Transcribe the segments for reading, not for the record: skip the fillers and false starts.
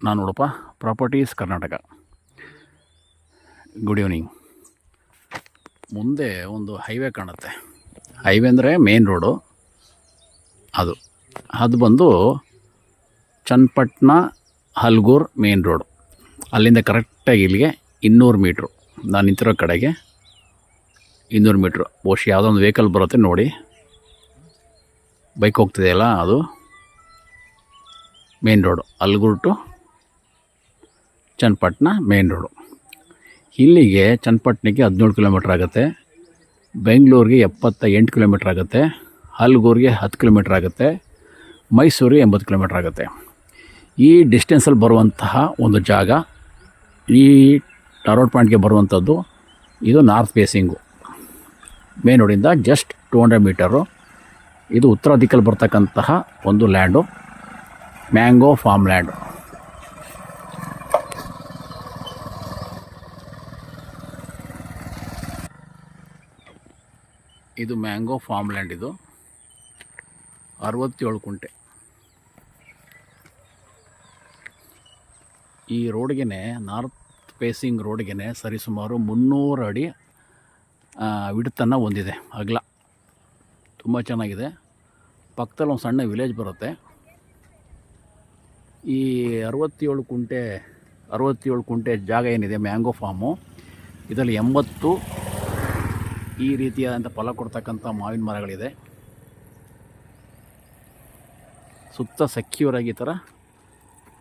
ನಾನು Udupa properties Karnataka. Good evening. ಮುಂದೆ ಒಂದು ಹೈವೇ ಕಾಣುತ್ತೆ. ಹೈವೇ ಅಂದರೆ ಮೇನ್ ರೋಡು. ಅದು ಬಂದು ಚನ್ನಪಟ್ಟಣ ಹಲ್ಗೂರು ಮೇನ್ ರೋಡು. ಅಲ್ಲಿಂದ ಕರೆಕ್ಟಾಗಿ ಇಲ್ಲಿಗೆ 200 ಮೀಟ್ರು. ನಾನು ನಿಂತಿರೋ ಕಡೆಗೆ 200 ಮೀಟ್ರು. ಬಹುಶಃ ಯಾವುದೋ ಒಂದು ವೆಹಿಕಲ್ ಬರುತ್ತೆ ನೋಡಿ, ಬೈಕ್ ಹೋಗ್ತಿದೆಯಲ್ಲ, ಅದು main road. Halagur to Channapatna main road. ಇಲ್ಲಿಗೆ ಚನ್ನಪಟ್ಟಣಕ್ಕೆ 17 ಕಿಲೋಮೀಟ್ರ್ ಆಗುತ್ತೆ, ಬೆಂಗಳೂರಿಗೆ 78 ಕಿಲೋಮೀಟ್ರ್ ಆಗುತ್ತೆ, ಹಲ್ಗೂರಿಗೆ 10 ಕಿಲೋಮೀಟ್ರ್ ಆಗುತ್ತೆ, ಮೈಸೂರಿಗೆ 80 ಕಿಲೋಮೀಟ್ರ್ ಆಗುತ್ತೆ. ಈ ಡಿಸ್ಟೆನ್ಸಲ್ಲಿ ಬರುವಂತಹ ಒಂದು ಜಾಗ, ಈ ಟಾರೋಡ್ ಪಾಯಿಂಟ್ಗೆ ಬರುವಂಥದ್ದು, ಇದು ನಾರ್ತ್ ಫೇಸಿಂಗು. ಮೇನ್ ರೋಡಿಂದ ಜಸ್ಟ್ 200 ಮೀಟರು. ಇದು ಉತ್ತರ ದಿಕ್ಕಲ್ಲಿ ಬರ್ತಕ್ಕಂತಹ ಒಂದು ಲ್ಯಾಂಡು, ಮ್ಯಾಂಗೋ ಫಾರ್ಮ್ ಲ್ಯಾಂಡು. ಇದು ಮ್ಯಾಂಗೋ ಫಾರ್ಮ್ ಲ್ಯಾಂಡ್. ಇದು 67 ಕುಂಟೆ. ಈ ರೋಡ್ಗೆ, ನಾರ್ತ್ ಫೇಸಿಂಗ್ ರೋಡ್ಗೆ ಸರಿಸುಮಾರು 300 ಅಡಿ ವಿಡ್ತನ್ನು ಹೊಂದಿದೆ, ಅಗಲ. ತುಂಬ ಚೆನ್ನಾಗಿದೆ. ಪಕ್ಕದಲ್ಲಿ ಒಂದು ಸಣ್ಣ ವಿಲೇಜ್ ಬರುತ್ತೆ. ಈ 67 ಕುಂಟೆ ಜಾಗ ಏನಿದೆ ಮ್ಯಾಂಗೋ ಫಾರ್ಮು, ಇದರಲ್ಲಿ 80 ಈ ರೀತಿಯಾದಂಥ ಫಲ ಕೊಡ್ತಕ್ಕಂಥ ಮಾವಿನ ಮರಗಳಿದೆ. ಸುತ್ತ ಸೆಕ್ಯೂರಾಗಿ ಈ ಥರ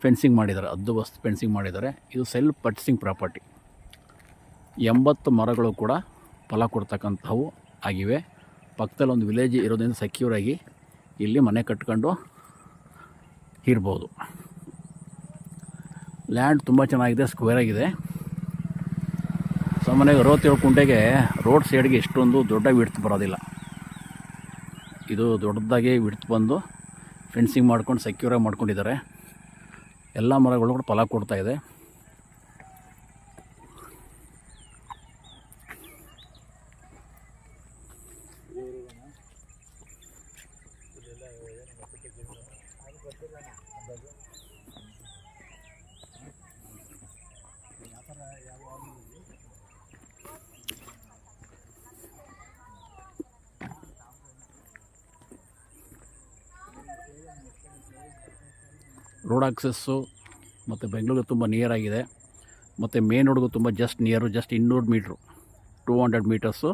ಫೆನ್ಸಿಂಗ್ ಮಾಡಿದ್ದಾರೆ, ಹದ್ದುಬಸ್ತು ಫೆನ್ಸಿಂಗ್ ಮಾಡಿದ್ದಾರೆ. ಇದು ಸೆಲ್ಫ್ ಪರ್ಚೇಸಿಂಗ್ ಪ್ರಾಪರ್ಟಿ. 80 ಮರಗಳು ಕೂಡ ಫಲ ಕೊಡ್ತಕ್ಕಂಥವು ಆಗಿವೆ. ಪಕ್ಕದಲ್ಲಿ ಒಂದು ವಿಲೇಜ್ ಇರೋದ್ರಿಂದ ಸೆಕ್ಯೂರಾಗಿ ಇಲ್ಲಿ ಮನೆ ಕಟ್ಕೊಂಡು ಇರ್ಬೋದು. ಲ್ಯಾಂಡ್ ತುಂಬ ಚೆನ್ನಾಗಿದೆ, ಸ್ಕ್ವೇರ್ ಆಗಿದೆ. ಸಾಮಾನ್ಯವಾಗಿ 67 ಕುಂಟೆಗೆ ರೋಡ್ ಸೈಡ್ಗೆ ಎಷ್ಟೊಂದು ದೊಡ್ಡ ವಿಡ್ತ್ ಬರೋದಿಲ್ಲ. ಇದು ದೊಡ್ಡದಾಗಿ ವಿಡ್ತ್ ಬಂದು ಫೆನ್ಸಿಂಗ್ ಮಾಡ್ಕೊಂಡು ಸೆಕ್ಯೂರಾಗಿ ಮಾಡ್ಕೊಂಡಿದ್ದಾರೆ. ಎಲ್ಲ ಮರಗಳು ಕೂಡ ಫಲ ಕೊಡ್ತಾ ಇದೆ. ರೋಡ್ ಆಕ್ಸೆಸ್ಸು ಮತ್ತು ಬೆಂಗಳೂರಿಗೆ ತುಂಬ ನಿಯರ್ ಆಗಿದೆ, ಮತ್ತು ಮೇನ್ ರೋಡ್ಗೂ ತುಂಬ just near. Just 200 metre, 200 metres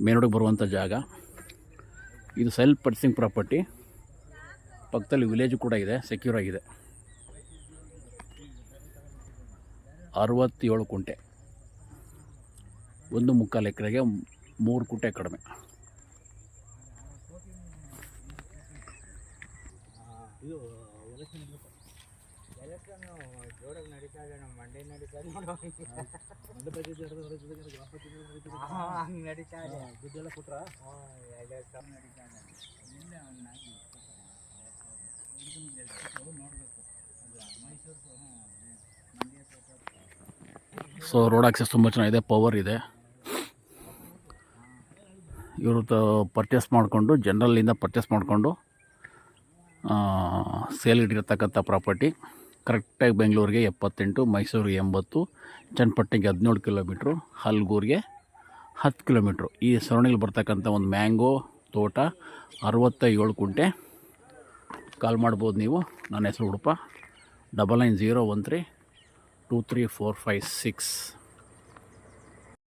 main ರೋಡಿಗೆ ಬರುವಂಥ ಜಾಗ. ಇದು ಸೆಲ್ಫ್ ಪರ್ಚೇಸಿಂಗ್ ಪ್ರಾಪರ್ಟಿ. ಪಕ್ಕದಲ್ಲಿ ವಿಲೇಜು ಕೂಡ ಇದೆ, ಸೆಕ್ಯೂರ್ ಆಗಿದೆ. 67 ಕುಂಟೆ, 1.25 ಎಕರೆಗೆ 3 ಕುಂಟೆ ಕಡಿಮೆ. ಸೊ ರೋಡ್ ಆಕ್ಸೆಸ್ ತುಂಬ ಚೆನ್ನಾಗಿದೆ, ಪವರ್ ಇದೆ. ಇವರು ಪರ್ಚೇಸ್ ಮಾಡಿಕೊಂಡು, ಜನರಲ್ಲಿಂದ ಪರ್ಚೇಸ್ ಮಾಡಿಕೊಂಡು ಸೇಲ್ಗಿಟ್ಟಿರ್ತಕ್ಕಂಥ ಪ್ರಾಪರ್ಟಿ. ಕರೆಕ್ಟಾಗಿ ಬೆಂಗಳೂರಿಗೆ 78, ಮೈಸೂರಿಗೆ 80, ಚನ್ನಪಟ್ಟಣಕ್ಕೆ 17 ಕಿಲೋಮೀಟ್ರು, ಹಲ್ಗೂರಿಗೆ 10 ಕಿಲೋಮೀಟ್ರು. ಈ ಸರೌಂಡಿಂಗ್ ಬರ್ತಕ್ಕಂಥ ಒಂದು ಮ್ಯಾಂಗೋ ತೋಟ, 67 ಕುಂಟೆ. ಕಾಲ್ ಮಾಡ್ಬೋದು ನೀವು. ನನ್ನ ಹೆಸರು ಉಡುಪ. 9901323456.